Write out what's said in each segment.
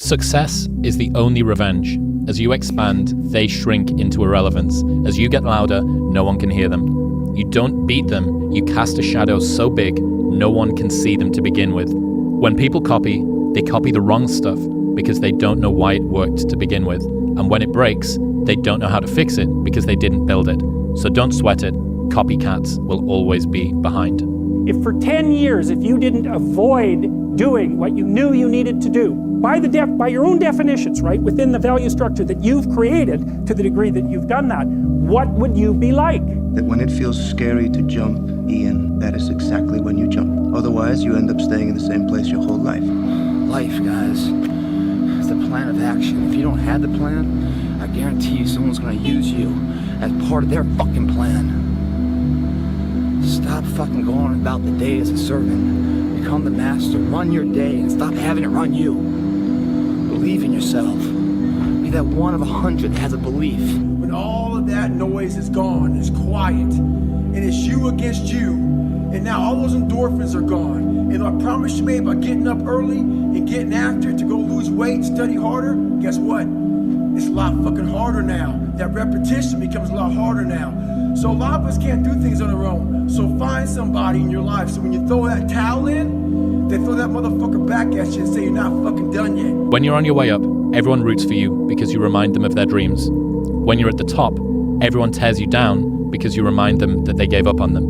Success is the only revenge. As you expand, they shrink into irrelevance. As you get louder, no one can hear them. You don't beat them, you cast a shadow so big, no one can see them to begin with. When people copy, they copy the wrong stuff because they don't know why it worked to begin with. And when it breaks, they don't know how to fix it because they didn't build it. So don't sweat it. Copycats will always be behind. If for 10 years, if you didn't avoid doing what you knew you needed to do, by your own definitions, right, within the value structure that you've created to the degree that you've done that, what would you be like? That when it feels scary to jump, Ian, that is exactly when you jump. Otherwise, you end up staying in the same place your whole life. Life, guys, it's a plan of action. If you don't have the plan, I guarantee you someone's gonna use you as part of their fucking plan. Stop fucking going about the day as a servant. Become the master. Run your day and stop having it run you. Believe in yourself. Be that one of 100 that has a belief. When all of that noise is gone, it's quiet, and it's you against you, and now all those endorphins are gone, and I promise you made by getting up early and getting after it to go lose weight and study harder, guess what? It's a lot fucking harder now. That repetition becomes a lot harder now. So a lot of us can't do things on our own. So find somebody in your life. So when you throw that towel in, they throw that motherfucker back at you and say you're not fucking done yet. When you're on your way up, everyone roots for you because you remind them of their dreams. When you're at the top, everyone tears you down because you remind them that they gave up on them.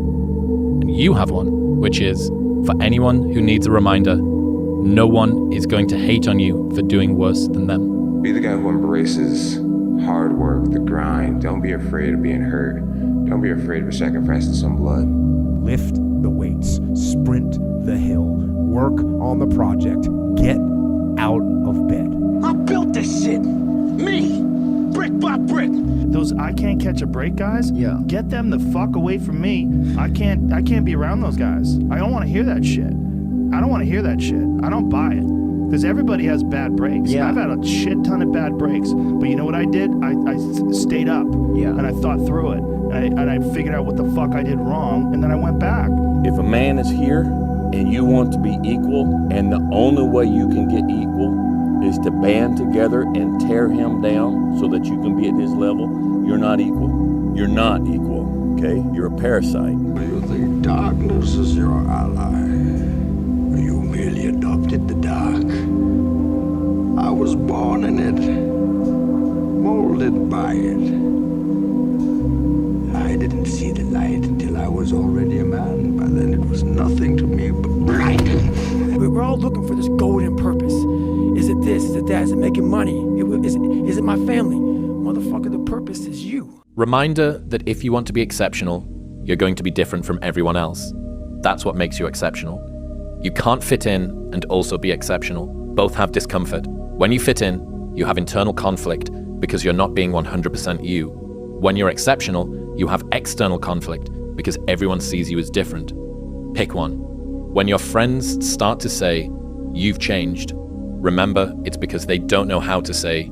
And you have one, which is, for anyone who needs a reminder, no one is going to hate on you for doing worse than them. Be the guy who embraces hard work, the grind. Don't be afraid of being hurt. Don't be afraid of sacrificing some blood. Lift the weights, sprint the hill, work on the project, get out of bed. I built this shit. Me. Brick by brick. Those I can't catch a break guys, Yeah. get them the fuck away from me. I can't be around those guys. I don't want to hear that shit. I don't want to hear that shit. I don't buy it. Because everybody has bad breaks. Yeah. I've had a shit ton of bad breaks. But you know what I did? I stayed up. Yeah. And I thought through it. And I figured out what the fuck I did wrong. And then I went back. If a man is here and you want to be equal, and the only way you can get equal is to band together and tear him down so that you can be at his level, you're not equal. You're not equal, okay? You're a parasite. You think darkness is your ally? You merely adopted the dark. I was born in it, molded by it. I didn't see the light until I was already a man. By then it was nothing to me but bright. We're all looking for this golden purpose. Is it this? Is it that? Is it making money? Is it my family? Motherfucker, the purpose is you. Reminder that if you want to be exceptional, you're going to be different from everyone else. That's what makes you exceptional. You can't fit in and also be exceptional. Both have discomfort. When you fit in, you have internal conflict because you're not being 100% you. When you're exceptional, you have external conflict because everyone sees you as different. Pick one. When your friends start to say, "You've changed," remember it's because they don't know how to say,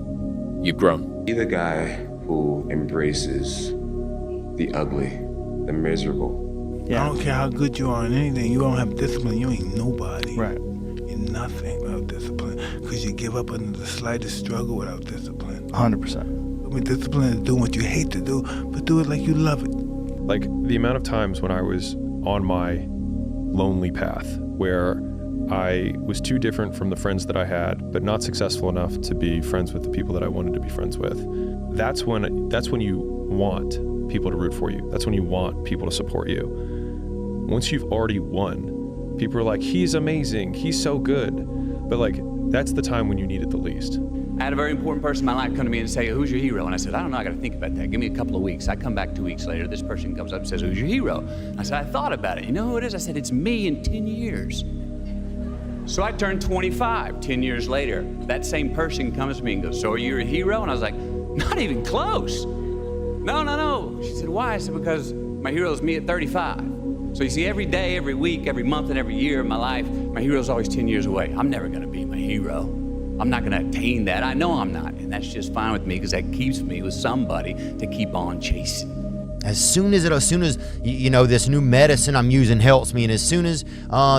"You've grown." Be the guy who embraces the ugly, the miserable. Yeah. I don't care how good you are in anything. You don't have discipline. You ain't nobody. Right. You're nothing without discipline. Because you give up under the slightest struggle without discipline. 100%. I mean, discipline is doing what you hate to do, but do it like you love it. Like the amount of times when I was on my lonely path where I was too different from the friends that I had, but not successful enough to be friends with the people that I wanted to be friends with. That's when you want people to root for you. That's when you want people to support you. Once you've already won, people are like, "He's amazing, he's so good." But like, that's the time when you need it the least. I had a very important person in my life come to me and say, "Who's your hero?" And I said, "I don't know, I gotta think about that. Give me a couple of weeks." I come back 2 weeks later, this person comes up and says, "Who's your hero?" I said, "I thought about it. You know who it is?" I said, "It's me in 10 years. So I turned 25, 10 years later. That same person comes to me and goes, "So are you a hero?" And I was like, "Not even close. No. She said, "Why?" I said, "Because my hero is me at 35. So you see, every day, every week, every month, and every year of my life, my hero is always 10 years away. I'm never gonna be my hero. I'm not gonna attain that. I know I'm not, and that's just fine with me because that keeps me with somebody to keep on chasing." As soon as you know, this new medicine I'm using helps me, and as soon as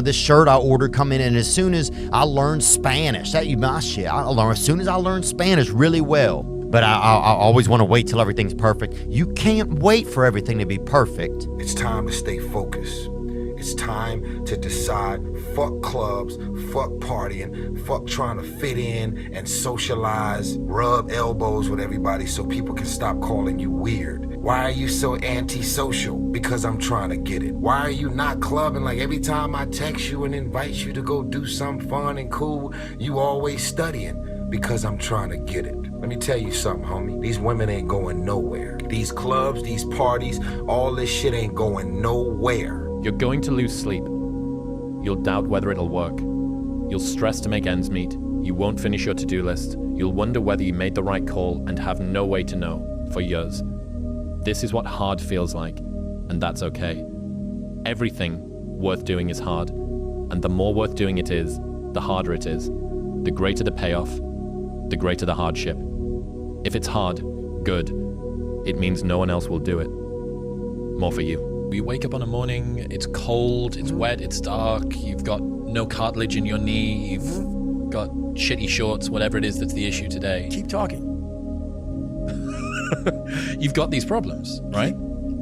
this shirt I ordered come in, and as soon as I learn Spanish, that you my shit. As soon as I learn Spanish really well. But I always want to wait till everything's perfect. You can't wait for everything to be perfect. It's time to stay focused. It's time to decide, fuck clubs, fuck partying, fuck trying to fit in and socialize, rub elbows with everybody so people can stop calling you weird. Why are you so antisocial? Because I'm trying to get it. Why are you not clubbing? Like every time I text you and invite you to go do something fun and cool, you always studying. Because I'm trying to get it. Let me tell you something, homie. These women ain't going nowhere. These clubs, these parties, all this shit ain't going nowhere. You're going to lose sleep. You'll doubt whether it'll work. You'll stress to make ends meet. You won't finish your to-do list. You'll wonder whether you made the right call and have no way to know for years. This is what hard feels like, and that's okay. Everything worth doing is hard, and the more worth doing it is, the harder it is. The greater the payoff, the greater the hardship. If it's hard, good. It means no one else will do it. More for you. You wake up on a morning, it's cold, it's wet, it's dark, you've got no cartilage in your knee, you've got shitty shorts, whatever it is that's the issue today. Keep talking. You've got these problems, right?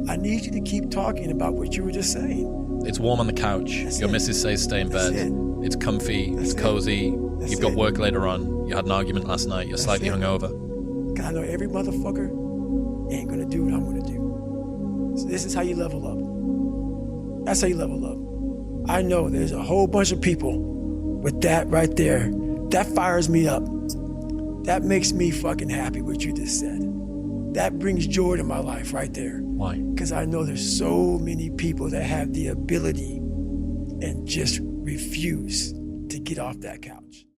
I need you to keep talking about what you were just saying. It's warm on the couch. Your missus says stay in bed. It's comfy, it's cozy. You've got work later on. You had an argument last night. You're slightly hungover. Cause I know every motherfucker ain't gonna do what I'm gonna do. So this is how you level up. That's how you level up. I know there's a whole bunch of people with that right there. That fires me up. That makes me fucking happy what you just said. That brings joy to my life right there. Why? Because I know there's so many people that have the ability and just refuse to get off that couch.